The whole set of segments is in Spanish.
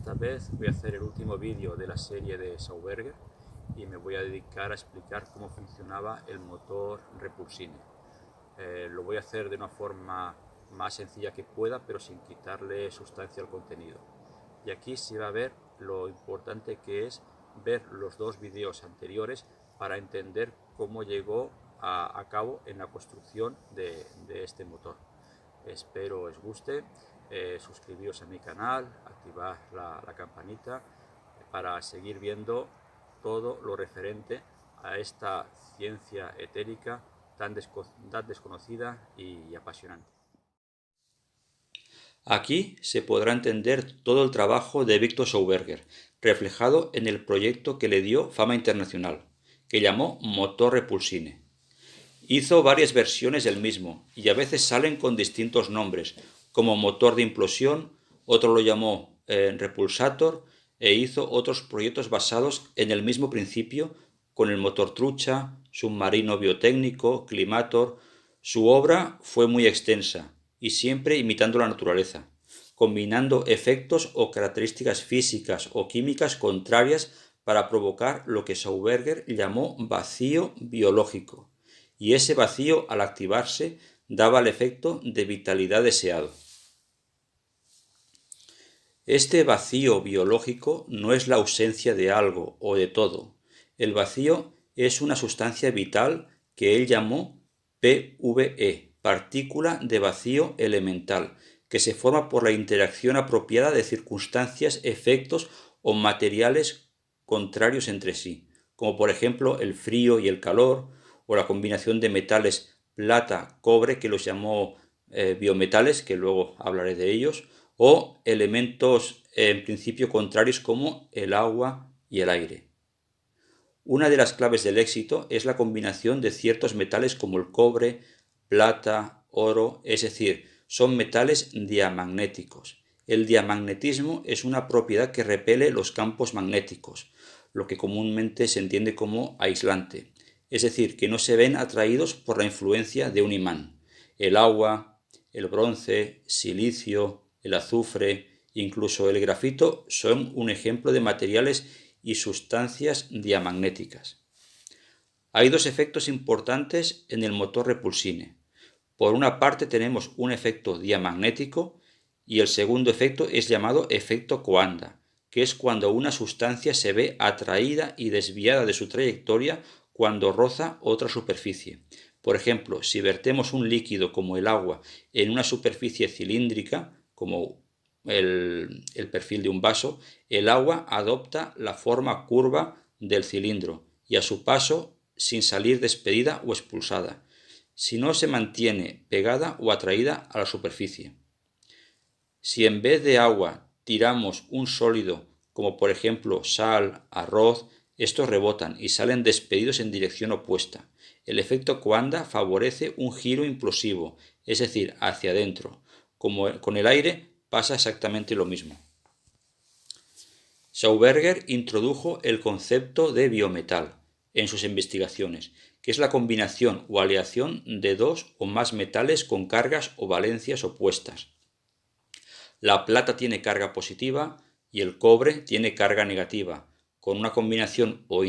Esta vez voy a hacer el último vídeo de la serie de Sauberger y me voy a dedicar a explicar cómo funcionaba el motor Repulsine. Lo voy a hacer de una forma más sencilla que pueda, pero sin quitarle sustancia al contenido. Y aquí se va a ver lo importante que es ver los dos vídeos anteriores para entender cómo llegó a cabo en la construcción de este motor. Espero os guste. Suscribiros a mi canal, activar la campanita para seguir viendo todo lo referente a esta ciencia etérica tan desconocida y apasionante. Aquí se podrá entender todo el trabajo de Victor Sauberger, reflejado en el proyecto que le dio fama internacional, que llamó Motor Repulsine. Hizo varias versiones del mismo y a veces salen con distintos nombres, como motor de implosión, otro lo llamó Repulsator e hizo otros proyectos basados en el mismo principio con el motor trucha, submarino biotécnico, Climator. Su obra fue muy extensa y siempre imitando la naturaleza, combinando efectos o características físicas o químicas contrarias para provocar lo que Sauberger llamó vacío biológico, y ese vacío al activarse daba el efecto de vitalidad deseado. Este vacío biológico no es la ausencia de algo o de todo. El vacío es una sustancia vital que él llamó PVE, partícula de vacío elemental, que se forma por la interacción apropiada de circunstancias, efectos o materiales contrarios entre sí, como por ejemplo el frío y el calor, o la combinación de metales plata, cobre, que los llamó biometales, que luego hablaré de ellos, o elementos en principio contrarios como el agua y el aire. Una de las claves del éxito es la combinación de ciertos metales como el cobre, plata, oro, es decir, son metales diamagnéticos. El diamagnetismo es una propiedad que repele los campos magnéticos, lo que comúnmente se entiende como aislante, es decir, que no se ven atraídos por la influencia de un imán. El agua, el bronce, silicio, el azufre, incluso el grafito son un ejemplo de materiales y sustancias diamagnéticas. Hay dos efectos importantes en el motor Repulsine. Por una parte tenemos un efecto diamagnético y el segundo efecto es llamado efecto Coanda, que es cuando una sustancia se ve atraída y desviada de su trayectoria cuando roza otra superficie. Por ejemplo, si vertemos un líquido como el agua en una superficie cilíndrica, como el perfil de un vaso, el agua adopta la forma curva del cilindro y a su paso sin salir despedida o expulsada, si no se mantiene pegada o atraída a la superficie. Si en vez de agua tiramos un sólido como por ejemplo sal, arroz, estos rebotan y salen despedidos en dirección opuesta. El efecto Coanda favorece un giro implosivo, es decir, hacia adentro. Como con el aire pasa exactamente lo mismo. Sauberger introdujo el concepto de biometal en sus investigaciones, que es la combinación o aleación de dos o más metales con cargas o valencias opuestas. La plata tiene carga positiva y el cobre tiene carga negativa, con una combinación o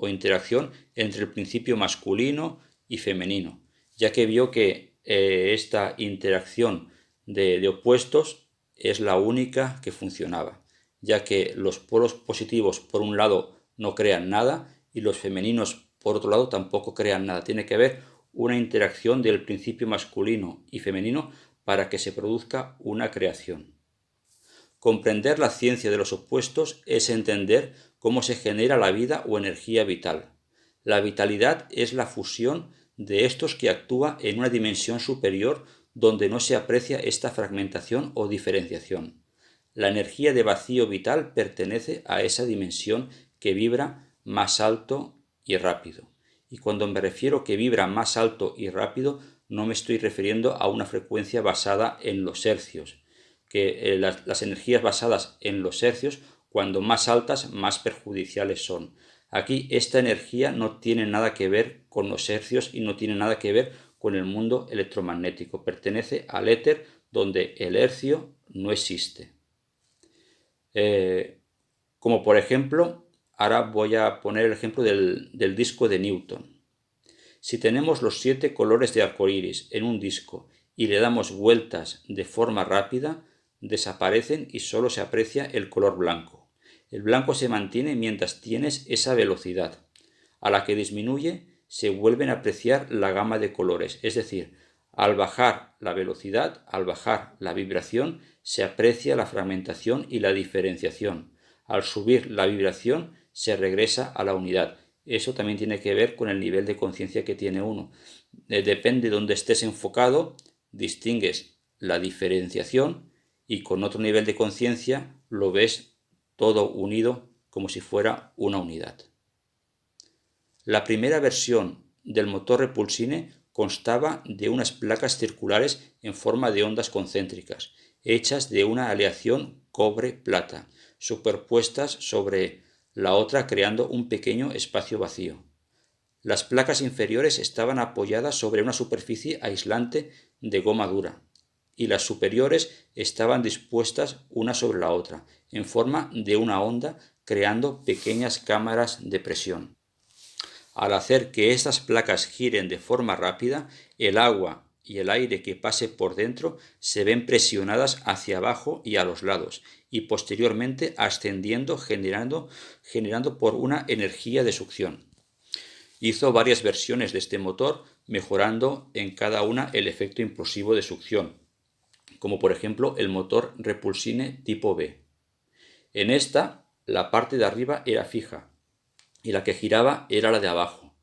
interacción entre el principio masculino y femenino, ya que vio que esta interacción de opuestos es la única que funcionaba, ya que los polos positivos por un lado no crean nada y los femeninos por otro lado tampoco crean nada. Tiene que haber una interacción del principio masculino y femenino para que se produzca una creación. Comprender la ciencia de los opuestos es entender cómo se genera la vida o energía vital. La vitalidad es la fusión de estos que actúa en una dimensión superior donde no se aprecia esta fragmentación o diferenciación. La energía de vacío vital pertenece a esa dimensión que vibra más alto y rápido. Y cuando me refiero que vibra más alto y rápido, no me estoy refiriendo a una frecuencia basada en los hercios, que las energías basadas en los hercios, cuando más altas, más perjudiciales son. Aquí esta energía no tiene nada que ver con los hercios y no tiene nada que ver con el mundo electromagnético. Pertenece al éter donde el hercio no existe. Como por ejemplo, ahora voy a poner el ejemplo del disco de Newton. Si tenemos los 7 colores de arcoíris en un disco y le damos vueltas de forma rápida, desaparecen y solo se aprecia el color blanco. El blanco se mantiene mientras tienes esa velocidad. A la que disminuye, se vuelven a apreciar la gama de colores, es decir, al bajar la velocidad, al bajar la vibración, se aprecia la fragmentación y la diferenciación. Al subir la vibración, se regresa a la unidad. Eso también tiene que ver con el nivel de conciencia que tiene uno. Depende de donde estés enfocado, distingues la diferenciación y con otro nivel de conciencia lo ves todo unido como si fuera una unidad. La primera versión del motor Repulsine constaba de unas placas circulares en forma de ondas concéntricas, hechas de una aleación cobre-plata, superpuestas sobre la otra creando un pequeño espacio vacío. Las placas inferiores estaban apoyadas sobre una superficie aislante de goma dura y las superiores estaban dispuestas una sobre la otra, en forma de una onda, creando pequeñas cámaras de presión. Al hacer que estas placas giren de forma rápida, el agua y el aire que pase por dentro se ven presionadas hacia abajo y a los lados y posteriormente ascendiendo generando por una energía de succión. Hizo varias versiones de este motor mejorando en cada una el efecto implosivo de succión, como por ejemplo el motor Repulsine tipo B. En esta, la parte de arriba era fija y la que giraba era la de abajo.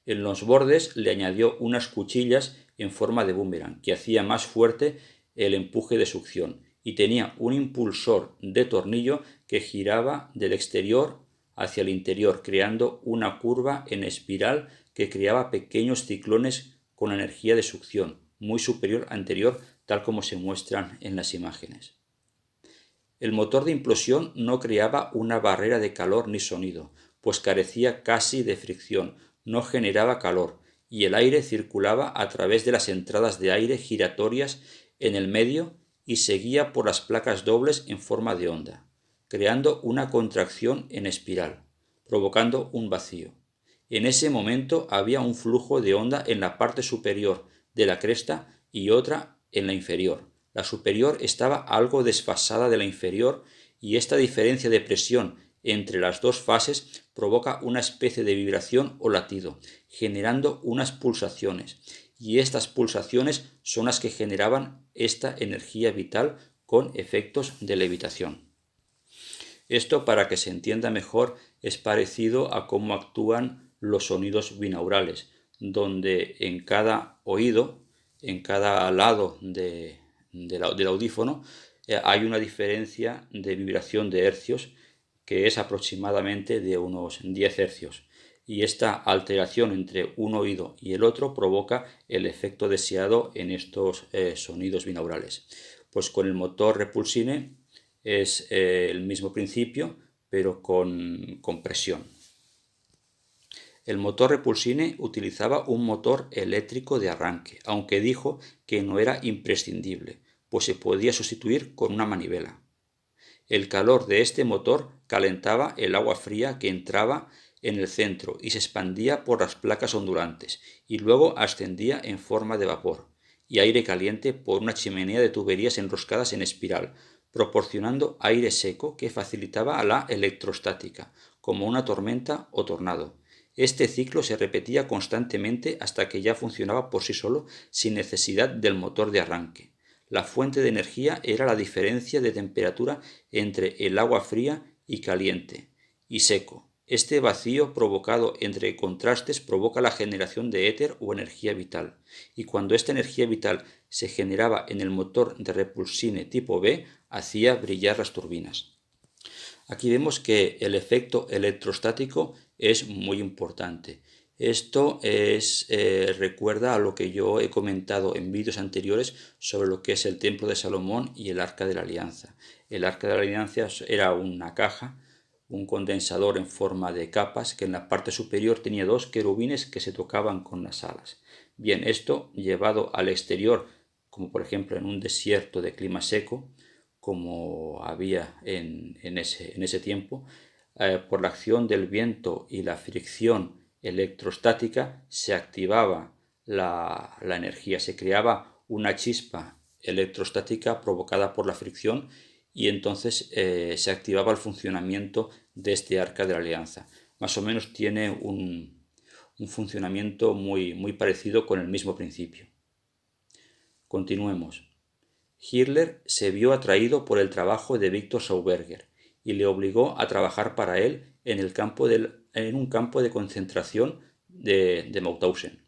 En los bordes le añadió unas cuchillas en forma de boomerang que hacía más fuerte el empuje de succión y tenía un impulsor de tornillo que giraba del exterior hacia el interior, creando una curva en espiral que creaba pequeños ciclones con energía de succión muy superior a anterior, tal como se muestran en las imágenes. El motor de implosión no creaba una barrera de calor ni sonido, pues carecía casi de fricción, no generaba calor, y el aire circulaba a través de las entradas de aire giratorias en el medio y seguía por las placas dobles en forma de onda, creando una contracción en espiral, provocando un vacío. En ese momento había un flujo de onda en la parte superior de la cresta y otra en la inferior. La superior estaba algo desfasada de la inferior y esta diferencia de presión entre las dos fases provoca una especie de vibración o latido, generando unas pulsaciones, y estas pulsaciones son las que generaban esta energía vital con efectos de levitación. Esto, para que se entienda mejor, es parecido a cómo actúan los sonidos binaurales, donde en cada oído, en cada lado del audífono, hay una diferencia de vibración de hercios que es aproximadamente de unos 10 hercios. Y esta alteración entre un oído y el otro provoca el efecto deseado en estos sonidos binaurales. Pues con el motor Repulsine es el mismo principio, pero con presión. El motor Repulsine utilizaba un motor eléctrico de arranque, aunque dijo que no era imprescindible, pues se podía sustituir con una manivela. El calor de este motor calentaba el agua fría que entraba en el centro y se expandía por las placas ondulantes y luego ascendía en forma de vapor y aire caliente por una chimenea de tuberías enroscadas en espiral, proporcionando aire seco que facilitaba la electrostática, como una tormenta o tornado. Este ciclo se repetía constantemente hasta que ya funcionaba por sí solo sin necesidad del motor de arranque. La fuente de energía era la diferencia de temperatura entre el agua fría y caliente y seco. Este vacío provocado entre contrastes provoca la generación de éter o energía vital, y cuando esta energía vital se generaba en el motor de Repulsine tipo B, hacía brillar las turbinas. Aquí vemos que el efecto electrostático es muy importante. Esto recuerda a lo que yo he comentado en vídeos anteriores sobre lo que es el Templo de Salomón y el Arca de la Alianza. El Arca de la Alianza era una caja, un condensador en forma de capas, que en la parte superior tenía 2 querubines que se tocaban con las alas. Bien, esto llevado al exterior, como por ejemplo en un desierto de clima seco, como había en ese tiempo, por la acción del viento y la fricción electrostática se activaba la energía, se creaba una chispa electrostática provocada por la fricción y entonces se activaba el funcionamiento de este arca de la alianza. Más o menos tiene un funcionamiento muy parecido con el mismo principio. Continuemos. Hitler se vio atraído por el trabajo de Victor Schauberger y le obligó a trabajar para él en un campo de concentración de Mauthausen,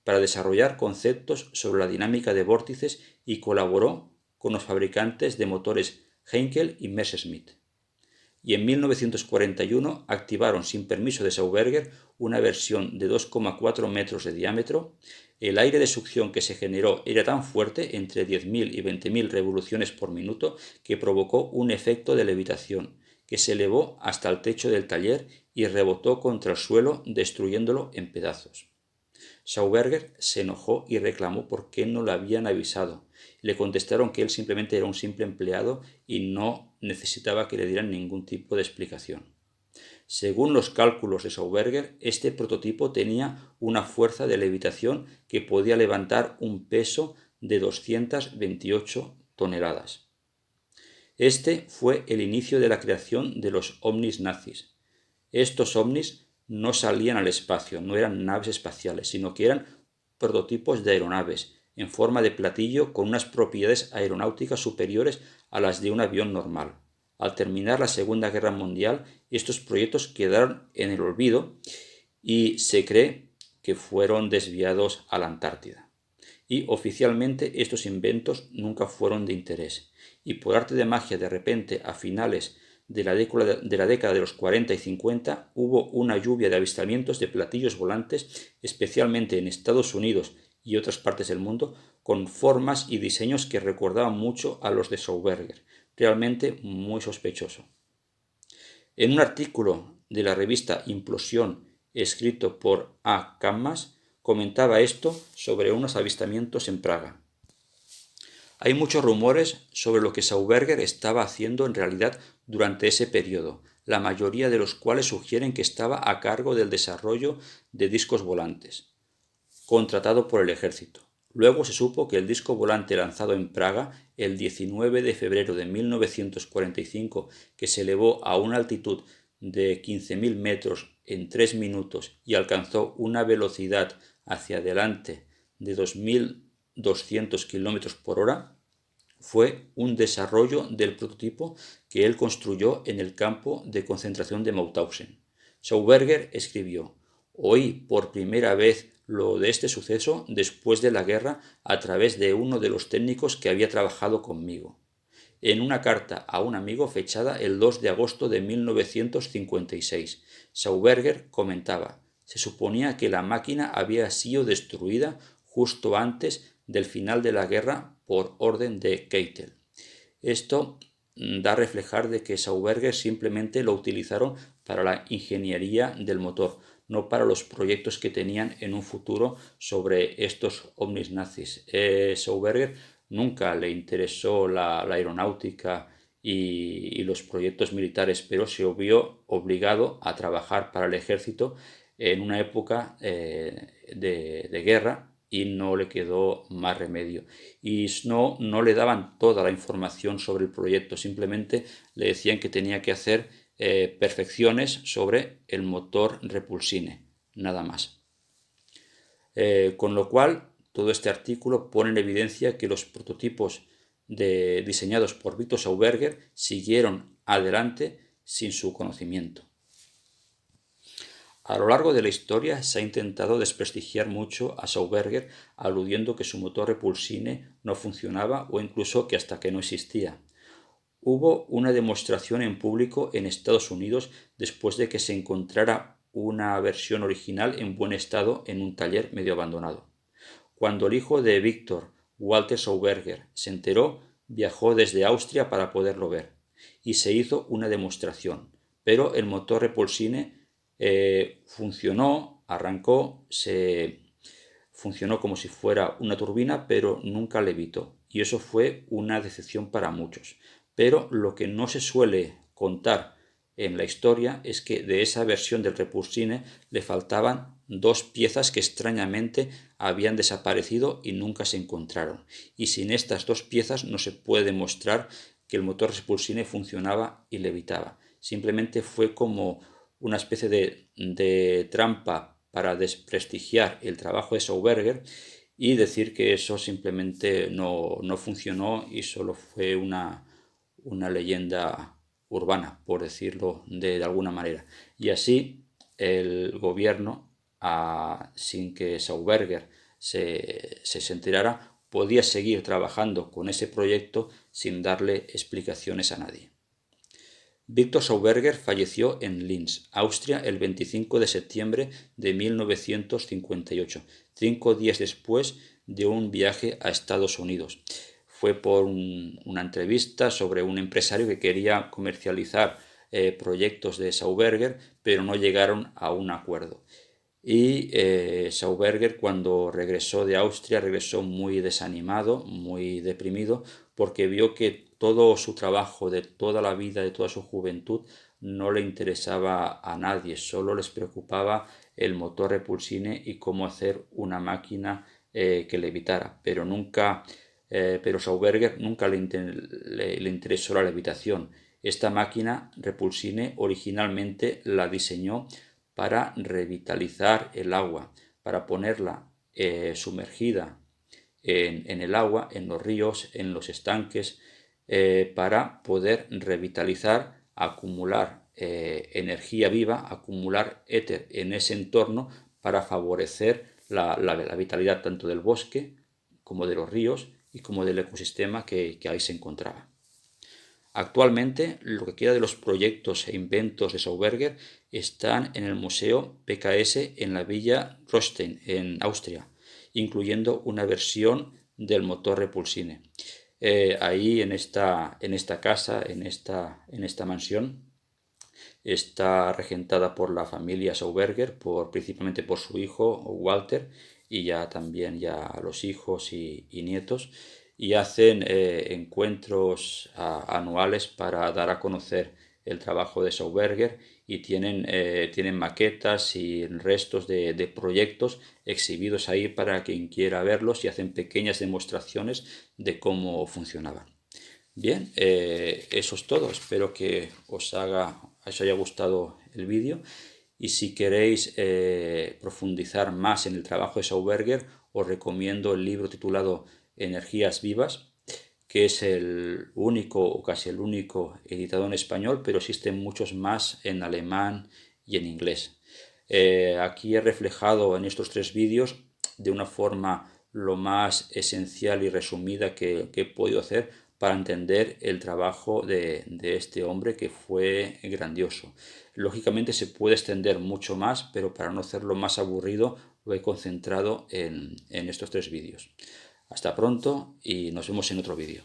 para desarrollar conceptos sobre la dinámica de vórtices, y colaboró con los fabricantes de motores Heinkel y Messerschmitt. Y en 1941 activaron sin permiso de Schauberger una versión de 2,4 metros de diámetro. El aire de succión que se generó era tan fuerte, entre 10.000 y 20.000 revoluciones por minuto, que provocó un efecto de levitación, que se elevó hasta el techo del taller y rebotó contra el suelo, destruyéndolo en pedazos. Schauberger se enojó y reclamó por qué no le habían avisado. Le contestaron que él simplemente era un simple empleado y no necesitaba que le dieran ningún tipo de explicación. Según los cálculos de Schauberger, este prototipo tenía una fuerza de levitación que podía levantar un peso de 228 toneladas. Este fue el inicio de la creación de los ovnis nazis. Estos ovnis no salían al espacio, no eran naves espaciales, sino que eran prototipos de aeronaves en forma de platillo con unas propiedades aeronáuticas superiores a las de un avión normal. Al terminar la Segunda Guerra Mundial, estos proyectos quedaron en el olvido y se cree que fueron desviados a la Antártida. Y oficialmente estos inventos nunca fueron de interés. Y por arte de magia, de repente, a finales de la década de los 40 y 50, hubo una lluvia de avistamientos de platillos volantes, especialmente en Estados Unidos y otras partes del mundo, con formas y diseños que recordaban mucho a los de Schauberger, realmente muy sospechoso. En un artículo de la revista Implosión, escrito por A. Kammas, comentaba esto sobre unos avistamientos en Praga. Hay muchos rumores sobre lo que Schauberger estaba haciendo en realidad durante ese periodo, la mayoría de los cuales sugieren que estaba a cargo del desarrollo de discos volantes, contratado por el ejército. Luego se supo que el disco volante lanzado en Praga el 19 de febrero de 1945, que se elevó a una altitud de 15.000 metros en 3 minutos y alcanzó una velocidad hacia adelante de 2.200 km por hora, fue un desarrollo del prototipo que él construyó en el campo de concentración de Mauthausen. Schauberger escribió: «Oí por primera vez lo de este suceso después de la guerra a través de uno de los técnicos que había trabajado conmigo. En una carta a un amigo fechada el 2 de agosto de 1956, Schauberger comentaba: se suponía que la máquina había sido destruida justo antes del final de la guerra por orden de Keitel». Esto da a reflejar de que Schauberger simplemente lo utilizaron para la ingeniería del motor, no para los proyectos que tenían en un futuro sobre estos ovnis nazis. Schauberger nunca le interesó la aeronáutica y los proyectos militares, pero se vio obligado a trabajar para el ejército en una época de guerra y no le quedó más remedio. Y no le daban toda la información sobre el proyecto, simplemente le decían que tenía que hacer perfecciones sobre el motor Repulsine, nada más. Con lo cual, todo este artículo pone en evidencia que los prototipos diseñados por Victor Schauberger siguieron adelante sin su conocimiento. A lo largo de la historia se ha intentado desprestigiar mucho a Schauberger, aludiendo que su motor Repulsine no funcionaba o incluso que hasta que no existía. Hubo una demostración en público en Estados Unidos después de que se encontrara una versión original en buen estado en un taller medio abandonado. Cuando el hijo de Victor, Walter Schauberger, se enteró, viajó desde Austria para poderlo ver y se hizo una demostración, pero el motor Repulsine funcionó, arrancó, funcionó como si fuera una turbina, pero nunca levitó, y eso fue una decepción para muchos. pero lo que no se suele contar en la historia es que de esa versión del Repulsine le faltaban dos piezas que extrañamente habían desaparecido y nunca se encontraron. Y sin estas dos piezas no se puede demostrar que el motor Repulsine funcionaba y levitaba. Simplemente fue como una especie de trampa para desprestigiar el trabajo de Sauberger y decir que eso simplemente no funcionó y solo fue una leyenda urbana, por decirlo de alguna manera. Y así el gobierno, sin que Sauberger se enterara, podía seguir trabajando con ese proyecto sin darle explicaciones a nadie. Victor Sauberger falleció en Linz, Austria, el 25 de septiembre de 1958, 5 días después de un viaje a Estados Unidos. Fue por una entrevista sobre un empresario que quería comercializar proyectos de Sauberger, pero no llegaron a un acuerdo. Y Sauberger, cuando regresó de Austria, regresó muy desanimado, muy deprimido, porque vio que todo su trabajo de toda la vida, de toda su juventud, no le interesaba a nadie, solo les preocupaba el motor Repulsine y cómo hacer una máquina que levitara, pero Sauberger nunca le interesó la levitación. Esta máquina Repulsine originalmente la diseñó para revitalizar el agua, para ponerla sumergida en el agua, en los ríos, en los estanques, para poder revitalizar, acumular energía viva, acumular éter en ese entorno para favorecer la vitalidad tanto del bosque como de los ríos y como del ecosistema que ahí se encontraba. Actualmente, lo que queda de los proyectos e inventos de Sauberger están en el Museo PKS en la Villa Rostein, en Austria, incluyendo una versión del motor Repulsine. Ahí en esta casa, en esta mansión, está regentada por la familia Sauberger, principalmente por su hijo Walter y ya también los hijos y nietos, y hacen encuentros anuales para dar a conocer el trabajo de Sauberger y tienen maquetas y restos de proyectos exhibidos ahí para quien quiera verlos y hacen pequeñas demostraciones de cómo funcionaban. Bien, eso es todo. Espero que os haya gustado el vídeo y si queréis profundizar más en el trabajo de Sauberger, os recomiendo el libro titulado Energías Vivas, que es el único o casi el único editado en español, pero existen muchos más en alemán y en inglés. Aquí he reflejado en estos 3 vídeos de una forma lo más esencial y resumida que he podido hacer para entender el trabajo de este hombre, que fue grandioso. Lógicamente se puede extender mucho más, pero para no hacerlo más aburrido lo he concentrado en estos 3 vídeos. Hasta pronto y nos vemos en otro vídeo.